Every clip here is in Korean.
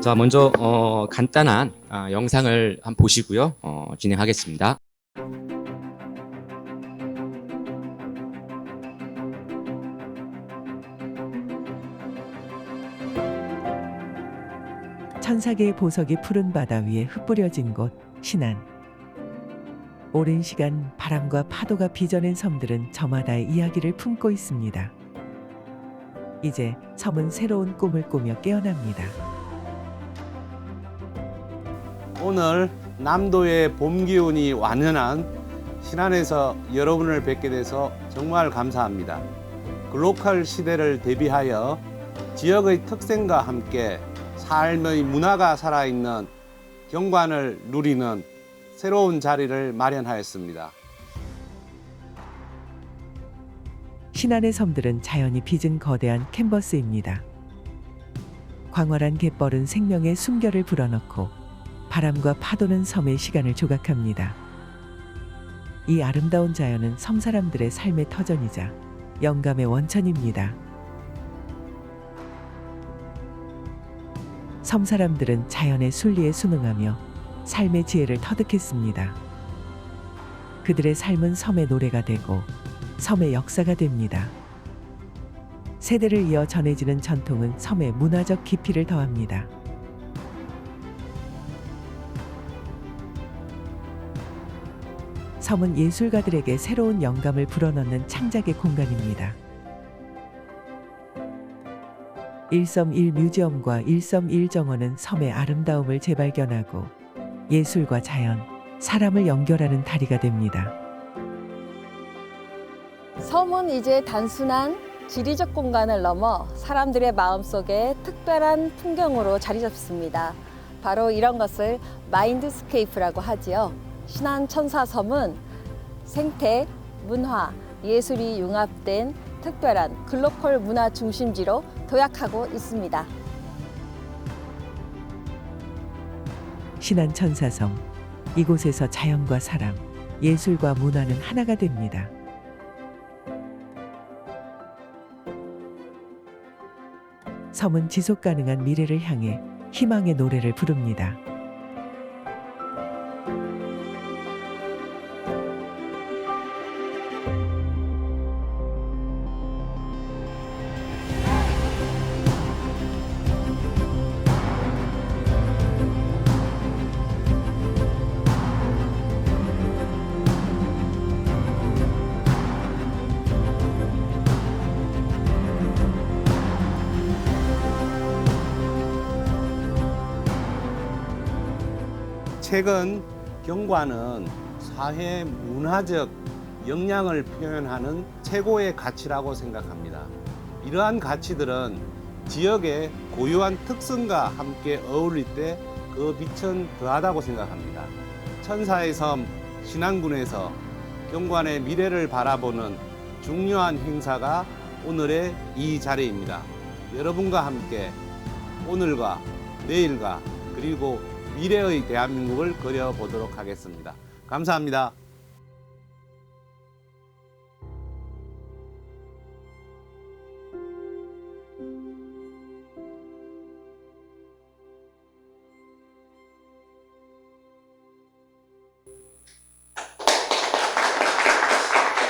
자, 먼저 간단한 영상을 한번 보시고요. 진행하겠습니다. 천사계의 보석이 푸른 바다 위에 흩뿌려진 곳 신안. 오랜 시간 바람과 파도가 빚어낸 섬들은 저마다의 이야기를 품고 있습니다. 이제 섬은 새로운 꿈을 꾸며 깨어납니다. 오늘 남도의 봄 기운이 완연한 신안에서 여러분을 뵙게 돼서 정말 감사합니다. 글로컬 시대를 대비하여 지역의 특색과 함께 삶의 문화가 살아있는 경관을 누리는 새로운 자리를 마련하였습니다. 신안의 섬들은 자연이 빚은 거대한 캔버스입니다. 광활한 갯벌은 생명의 숨결을 불어넣고 바람과 파도는 섬의 시간을 조각합니다. 이 아름다운 자연은 섬 사람들의 삶의 터전이자 영감의 원천입니다. 섬 사람들은 자연의 순리에 순응하며 삶의 지혜를 터득했습니다. 그들의 삶은 섬의 노래가 되고 섬의 역사가 됩니다. 세대를 이어 전해지는 전통은 섬의 문화적 깊이를 더합니다. 섬은 예술가들에게 새로운 영감을 불어넣는 창작의 공간입니다. 1섬1 뮤지엄과 1섬1 정원은 섬의 아름다움을 재발견하고 예술과 자연, 사람을 연결하는 다리가 됩니다. 섬은 이제 단순한 지리적 공간을 넘어 사람들의 마음속에 특별한 풍경으로 자리 잡습니다. 바로 이런 것을 마인드스케이프라고 하지요. 신안 천사섬은 생태, 문화, 예술이 융합된 특별한 글로컬 문화 중심지로 도약하고 있습니다. 신안 천사섬, 이곳에서 자연과 사람, 예술과 문화는 하나가 됩니다. 섬은 지속 가능한 미래를 향해 희망의 노래를 부릅니다. 최근 경관은 사회 문화적 역량을 표현하는 최고의 가치라고 생각합니다. 이러한 가치들은 지역의 고유한 특성과 함께 어울릴 때 그 빛은 더하다고 생각합니다. 천사의 섬 신안군에서 경관의 미래를 바라보는 중요한 행사가 오늘의 이 자리입니다. 여러분과 함께 오늘과 내일과 그리고 미래의 대한민국을 그려보도록 하겠습니다. 감사합니다.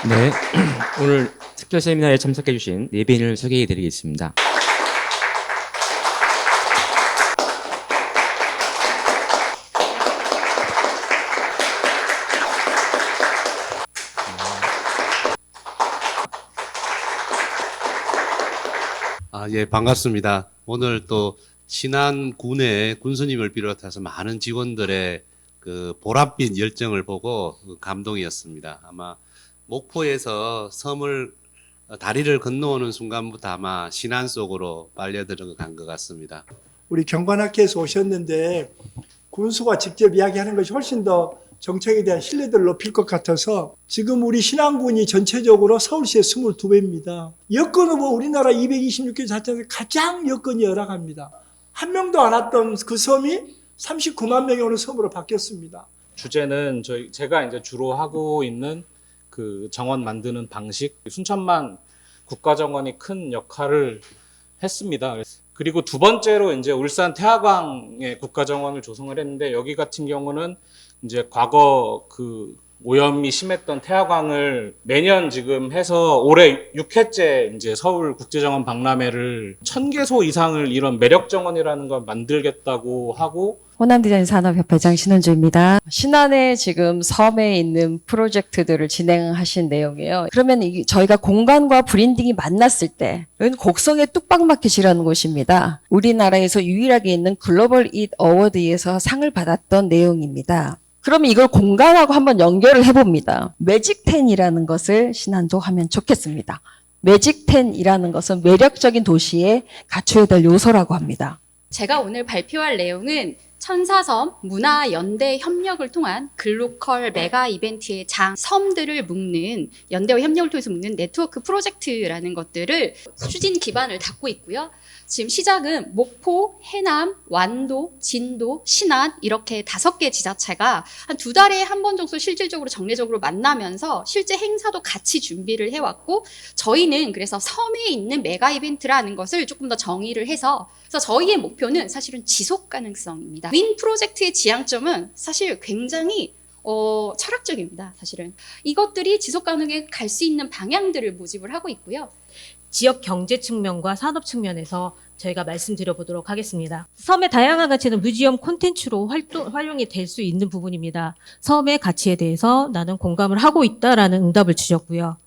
네, 오늘 특별 세미나에 참석해 주신 4분을 소개해 드리겠습니다. 예, 반갑습니다. 오늘 또 신안군의 군수님을 비롯해서 많은 직원들의 그 보랏빛 열정을 보고 감동이었습니다. 아마 목포에서 다리를 건너오는 순간부터 아마 신안 속으로 빨려 들어간 것 같습니다. 우리 경관학회에서 오셨는데 군수가 직접 이야기하는 것이 훨씬 더 정책에 대한 신뢰도를 높일 것 같아서 지금 우리 신안군이 전체적으로 서울시의 22배입니다. 여건은 우리나라 226개 자체에서 가장 여건이 열악합니다. 한 명도 안 왔던 그 섬이 39만 명이 오는 섬으로 바뀌었습니다. 주제는 제가 이제 주로 하고 있는 그 정원 만드는 방식, 순천만 국가정원이 큰 역할을 했습니다. 그리고 두 번째로 이제 울산 태화강에 국가정원을 조성을 했는데 여기 같은 경우는 이제 과거 그 오염이 심했던 태화강을 매년 지금 해서 올해 6회째 이제 서울 국제정원 박람회를 1000개소 이상을 이런 매력정원이라는 걸 만들겠다고 하고 호남디자인 산업협회장 신은주입니다. 신안에 지금 섬에 있는 프로젝트들을 진행하신 내용이에요. 그러면 저희가 공간과 브랜딩이 만났을 때, 여기는 곡성의 뚝방마켓이라는 곳입니다. 우리나라에서 유일하게 있는 글로벌 잇 어워드에서 상을 받았던 내용입니다. 그러면 이걸 공간하고 한번 연결을 해봅니다. 매직10이라는 것을 신안도 하면 좋겠습니다. 매직10이라는 것은 매력적인 도시에 갖춰야 될 요소라고 합니다. 제가 오늘 발표할 내용은 천사섬 문화연대 협력을 통한 글로컬 메가 이벤트의 장 섬들을 묶는 연대와 협력을 통해서 묶는 네트워크 프로젝트라는 것들을 추진 기반을 닫고 있고요. 지금 시작은 목포, 해남, 완도, 진도, 신안 이렇게 5개 지자체가 한 2달에 한 번 정도 실질적으로 정례적으로 만나면서 실제 행사도 같이 준비를 해왔고 저희는 그래서 섬에 있는 메가 이벤트라는 것을 조금 더 정의를 해서 그래서 저희의 목표는 사실은 지속 가능성입니다. 윈 프로젝트의 지향점은 사실 굉장히 철학적입니다. 사실은 이것들이 지속 가능에 갈 수 있는 방향들을 모집을 하고 있고요. 지역 경제 측면과 산업 측면에서 저희가 말씀드려 보도록 하겠습니다. 섬의 다양한 가치는 뮤지엄 콘텐츠로 활용이 될 수 있는 부분입니다. 섬의 가치에 대해서 나는 공감을 하고 있다라는 응답을 주셨고요.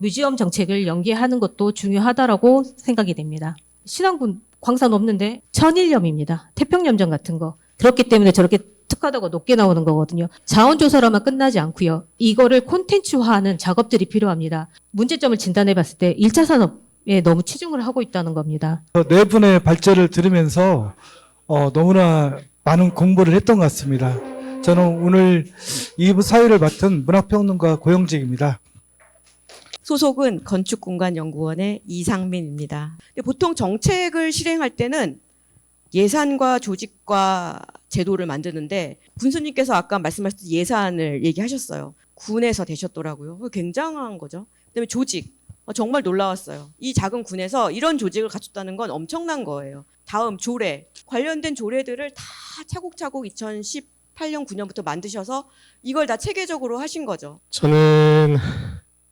뮤지엄 정책을 연계하는 것도 중요하다라고 생각이 됩니다. 신안군 광산 없는데 천일염입니다. 태평염전 같은 거. 그렇기 때문에 저렇게 특화도가 높게 나오는 거거든요. 자원조사로만 끝나지 않고요. 이거를 콘텐츠화하는 작업들이 필요합니다. 문제점을 진단해 봤을 때 1차 산업에 너무 치중을 하고 있다는 겁니다. 네 분의 발제를 들으면서 너무나 많은 공부를 했던 것 같습니다. 저는 오늘 2부 사회를 맡은 문학평론가 고영직입니다. 소속은 건축공간연구원의 이상민입니다. 보통 정책을 실행할 때는 예산과 조직과 제도를 만드는데 군수님께서 아까 말씀하셨던 예산을 얘기하셨어요. 군에서 되셨더라고요. 굉장한 거죠. 그다음에 조직. 정말 놀라웠어요. 이 작은 군에서 이런 조직을 갖췄다는 건 엄청난 거예요. 다음 조례. 관련된 조례들을 다 차곡차곡 2018년 9년부터 만드셔서 이걸 다 체계적으로 하신 거죠. 저는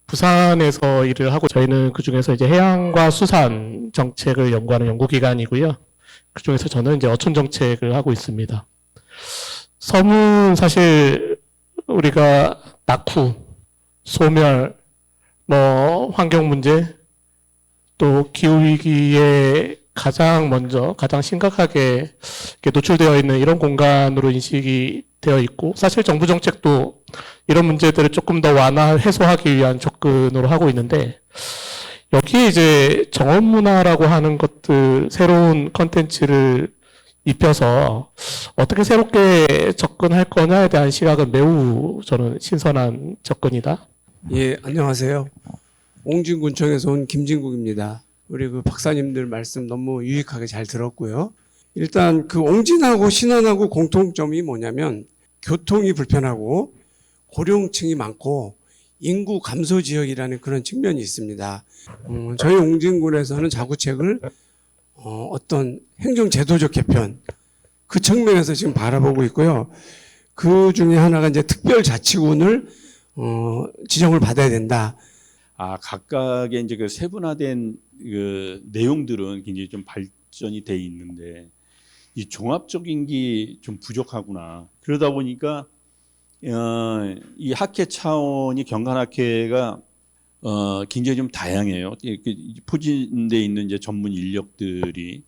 부산에서 일을 하고 저희는 그중에서 이제 해양과 수산 정책을 연구하는 연구기관이고요. 그중에서 저는 이제 어촌 정책을 하고 있습니다. 섬은 사실 우리가 낙후, 소멸, 환경 문제, 또 기후위기에 가장 심각하게 노출되어 있는 이런 공간으로 인식이 되어 있고, 사실 정부 정책도 이런 문제들을 조금 더 해소하기 위한 접근으로 하고 있는데, 여기에 이제 정원문화라고 하는 것들, 새로운 컨텐츠를 입혀서 어떻게 새롭게 접근할 거냐에 대한 시각은 매우 저는 신선한 접근이다. 예, 안녕하세요. 옹진군청에서 온 김진국입니다. 우리 그 박사님들 말씀 너무 유익하게 잘 들었고요. 일단 그 옹진하고 신안하고 공통점이 뭐냐면 교통이 불편하고 고령층이 많고 인구 감소 지역이라는 그런 측면이 있습니다. 저희 옹진군에서는 자구책을 어떤 행정제도적 개편 그 측면에서 지금 바라보고 있고요. 그 중에 하나가 이제 특별자치군을 지정을 받아야 된다. 각각의 이제 그 세분화된 그 내용들은 굉장히 좀 발전이 돼 있는데 이 종합적인 게 좀 부족하구나. 그러다 보니까 이 학회 차원이 경관학회가 굉장히 좀 다양해요. 포진돼 있는 이제 전문 인력들이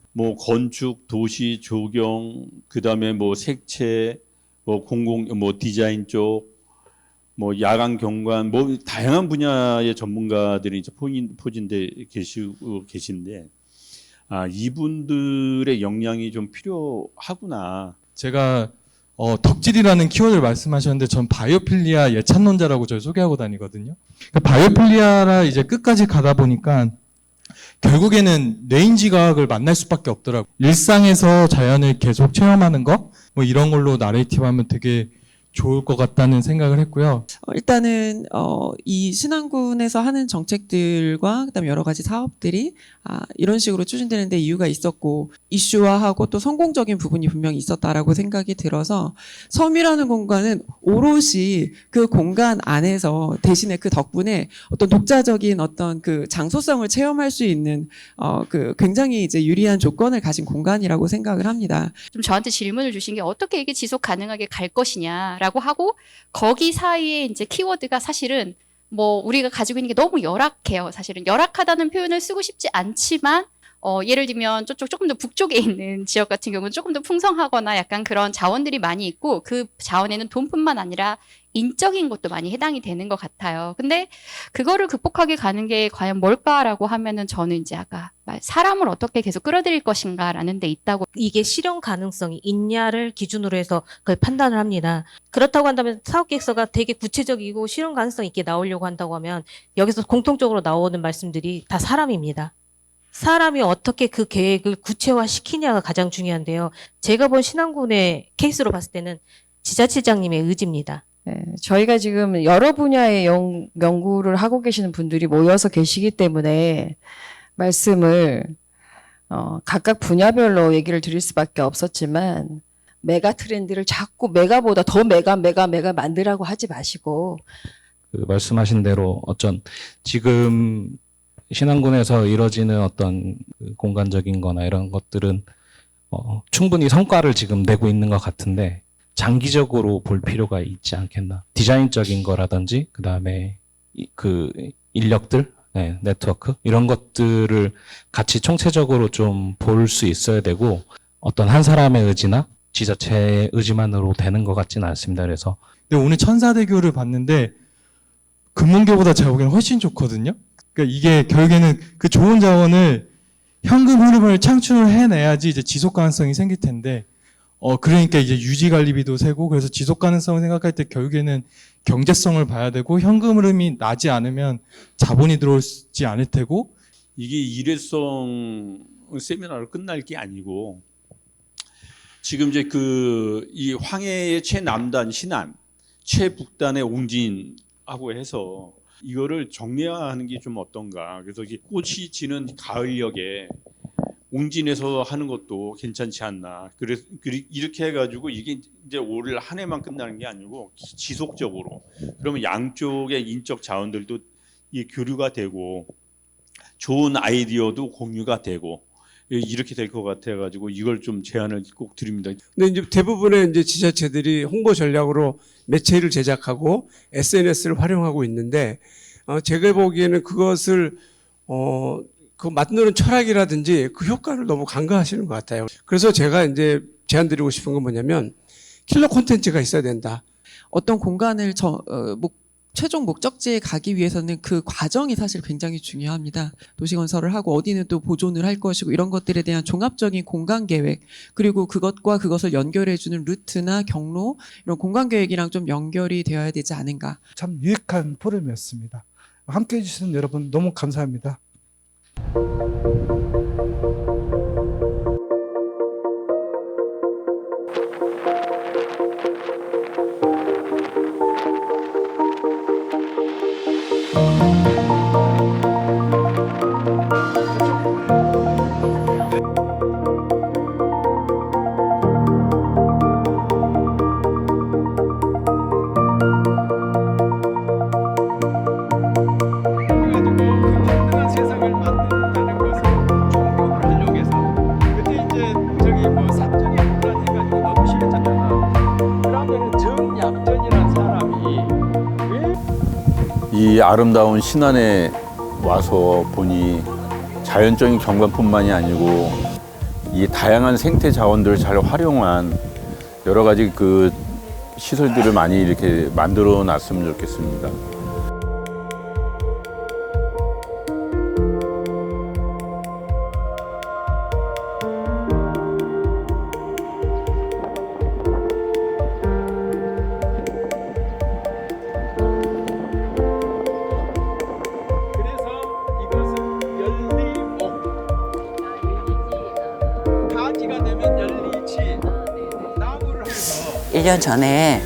건축, 도시, 조경, 그다음에 색채, 공공, 디자인 쪽, 야간 경관, 다양한 분야의 전문가들이 이제 포진돼 계신데, 이분들의 역량이 좀 필요하구나. 제가 덕질이라는 키워드를 말씀하셨는데 전 바이오필리아 예찬론자라고 저를 소개하고 다니거든요. 그러니까 바이오필리아라 이제 끝까지 가다 보니까 결국에는 뇌인지 과학을 만날 수밖에 없더라고요. 일상에서 자연을 계속 체험하는 거 이런 걸로 나레이티브하면 되게 좋을 것 같다는 생각을 했고요. 일단은 이 신안군에서 하는 정책들과 그다음에 여러 가지 사업들이 이런 식으로 추진되는 데 이유가 있었고 이슈화하고 또 성공적인 부분이 분명히 있었다라고 생각이 들어서 섬이라는 공간은 오롯이 그 공간 안에서 대신에 그 덕분에 어떤 독자적인 어떤 그 장소성을 체험할 수 있는 그 굉장히 이제 유리한 조건을 가진 공간이라고 생각을 합니다. 좀 저한테 질문을 주신 게 어떻게 이게 지속 가능하게 갈 것이냐라고 하고 거기 사이에 이제 키워드가 사실은 뭐 우리가 가지고 있는 게 너무 열악해요. 사실은 열악하다는 표현을 쓰고 싶지 않지만 예를 들면 저쪽 조금 더 북쪽에 있는 지역 같은 경우는 조금 더 풍성하거나 약간 그런 자원들이 많이 있고 그 자원에는 돈뿐만 아니라 인적인 것도 많이 해당이 되는 것 같아요. 근데 그거를 극복하게 가는 게 과연 뭘까라고 하면은 저는 이제 아까 사람을 어떻게 계속 끌어들일 것인가라는 데 있다고. 이게 실현 가능성이 있냐를 기준으로 해서 그걸 판단을 합니다. 그렇다고 한다면 사업계획서가 되게 구체적이고 실현 가능성 있게 나오려고 한다고 하면 여기서 공통적으로 나오는 말씀들이 다 사람입니다. 사람이 어떻게 그 계획을 구체화시키냐가 가장 중요한데요. 제가 본 신안군의 케이스로 봤을 때는 지자체장님의 의지입니다. 네, 저희가 지금 여러 분야의 연구를 하고 계시는 분들이 모여서 계시기 때문에 말씀을 각각 분야별로 얘기를 드릴 수밖에 없었지만 메가 트렌드를 자꾸 메가보다 더 메가 만들라고 하지 마시고 그 말씀하신 대로 지금 신안군에서 이뤄지는 어떤 공간적인 거나 이런 것들은 충분히 성과를 지금 내고 있는 것 같은데 장기적으로 볼 필요가 있지 않겠나. 디자인적인 거라든지 그다음에 그 인력들, 네트워크 이런 것들을 같이 총체적으로 좀 볼 수 있어야 되고 어떤 한 사람의 의지나 지자체의 의지만으로 되는 것 같지는 않습니다. 그래서 근데 오늘 천사대교를 봤는데 금문교보다 제가 보기에는 훨씬 좋거든요. 그러니까 이게 결국에는 그 좋은 자원을 현금 흐름을 창출을 해내야지 이제 지속 가능성이 생길 텐데 그러니까 이제 유지 관리비도 세고 그래서 지속 가능성을 생각할 때 결국에는 경제성을 봐야 되고 현금 흐름이 나지 않으면 자본이 들어오지 않을 테고 이게 일회성 세미나로 끝날 게 아니고 지금 이제 이 황해의 최남단 신안, 최북단의 옹진하고 해서 이거를 정리화하는 게 좀 어떤가. 그래서 이게 꽃이 지는 가을녘에 옹진에서 하는 것도 괜찮지 않나. 그래서 이렇게 해가지고 이게 이제 올 한 해만 끝나는 게 아니고 지속적으로. 그러면 양쪽의 인적 자원들도 이 교류가 되고 좋은 아이디어도 공유가 되고 이렇게 될 것 같아가지고 이걸 좀 제안을 꼭 드립니다. 근데 이제 대부분의 이제 지자체들이 홍보 전략으로 매체를 제작하고 SNS를 활용하고 있는데 제가 보기에는 그것을 그 만드는 철학이라든지 그 효과를 너무 간과하시는 것 같아요. 그래서 제가 이제 제안드리고 싶은 건 뭐냐면 킬러 콘텐츠가 있어야 된다. 어떤 공간을 최종 목적지에 가기 위해서는 그 과정이 사실 굉장히 중요합니다. 도시건설을 하고 어디는 또 보존을 할 것이고 이런 것들에 대한 종합적인 공간계획 그리고 그것과 그것을 연결해주는 루트나 경로 이런 공간계획이랑 좀 연결이 되어야 되지 않은가. 참 유익한 포럼이었습니다. 함께해 주시는 여러분 너무 감사합니다. 이 아름다운 신안에 와서 보니 자연적인 경관뿐만이 아니고 이 다양한 생태 자원들을 잘 활용한 여러 가지 그 시설들을 많이 이렇게 만들어 놨으면 좋겠습니다. 일 년 전에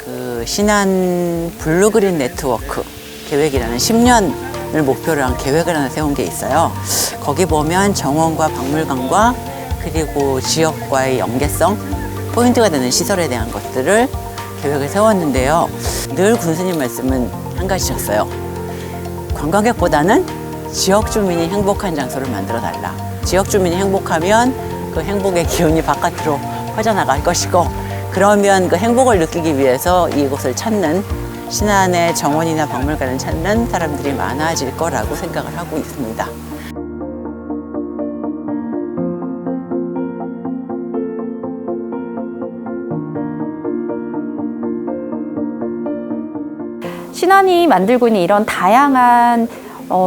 그 신안 블루그린 네트워크 계획이라는 10년을 목표로 한 계획을 하나 세운 게 있어요. 거기 보면 정원과 박물관과 그리고 지역과의 연계성, 포인트가 되는 시설에 대한 것들을 계획을 세웠는데요. 늘 군수님 말씀은 한 가지셨어요. 관광객보다는 지역 주민이 행복한 장소를 만들어 달라. 지역 주민이 행복하면 그 행복의 기운이 바깥으로 퍼져나갈 것이고, 그러면 그 행복을 느끼기 위해서 이곳을 찾는, 신안의 정원이나 박물관을 찾는 사람들이 많아질 거라고 생각을 하고 있습니다. 신안이 만들고 있는 이런 다양한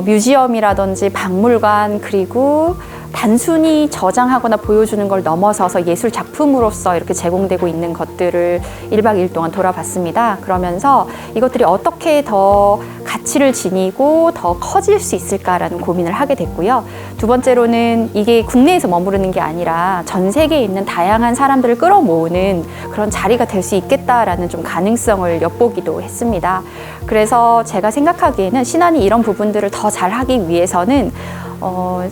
뮤지엄이라든지 박물관, 그리고 단순히 저장하거나 보여주는 걸 넘어서서 예술 작품으로서 이렇게 제공되고 있는 것들을 1박 2일 동안 돌아봤습니다. 그러면서 이것들이 어떻게 더 가치를 지니고 더 커질 수 있을까라는 고민을 하게 됐고요. 두 번째로는 이게 국내에서 머무르는 게 아니라 전 세계에 있는 다양한 사람들을 끌어모으는 그런 자리가 될 수 있겠다라는 좀 가능성을 엿보기도 했습니다. 그래서 제가 생각하기에는 신안이 이런 부분들을 더 잘하기 위해서는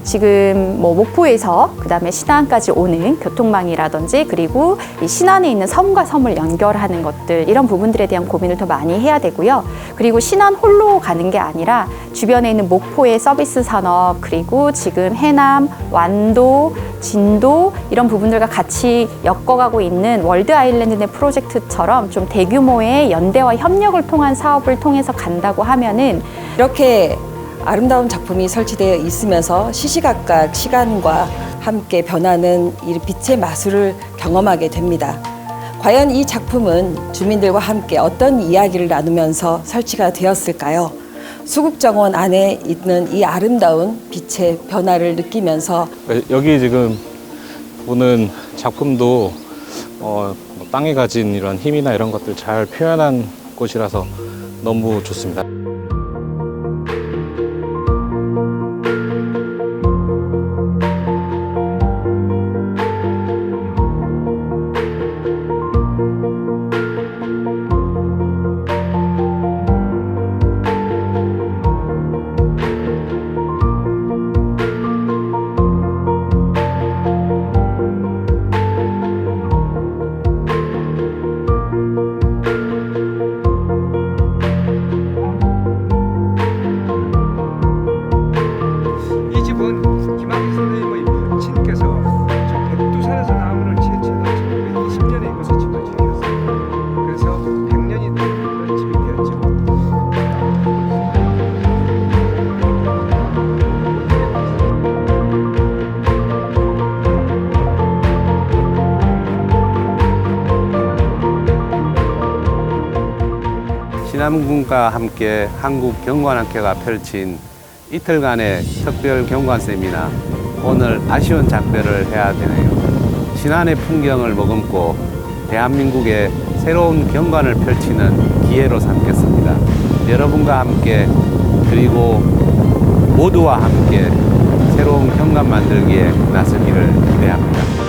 지금 뭐 목포에서 그다음에 신안까지 오는 교통망이라든지, 그리고 이 신안에 있는 섬과 섬을 연결하는 것들, 이런 부분들에 대한 고민을 더 많이 해야 되고요. 그리고 신안 홀로 가는 게 아니라 주변에 있는 목포의 서비스 산업, 그리고 지금 해남, 완도, 진도, 이런 부분들과 같이 엮어가고 있는 월드 아일랜드 내 프로젝트처럼 좀 대규모의 연대와 협력을 통한 사업을 통해서 간다고 하면은, 이렇게 아름다운 작품이 설치되어 있으면서 시시각각 시간과 함께 변하는 이 빛의 마술을 경험하게 됩니다. 과연 이 작품은 주민들과 함께 어떤 이야기를 나누면서 설치가 되었을까요? 수국정원 안에 있는 이 아름다운 빛의 변화를 느끼면서 여기 지금 보는 작품도 땅이 가진 이런 힘이나 이런 것들 잘 표현한 곳이라서 너무 좋습니다. 이 집은 김학의 선생님의 부친께서 백두산에서 나무를 채취해서 1920년에 이것을 집을 지으셨어요. 그래서 100년이 된 그런 집이 되었죠. 신안군과 함께 한국경관학회가 펼친 이틀간의 특별 경관 세미나, 오늘 아쉬운 작별을 해야 되네요. 신안의 풍경을 머금고 대한민국의 새로운 경관을 펼치는 기회로 삼겠습니다. 여러분과 함께, 그리고 모두와 함께 새로운 경관 만들기에 나서기를 기대합니다.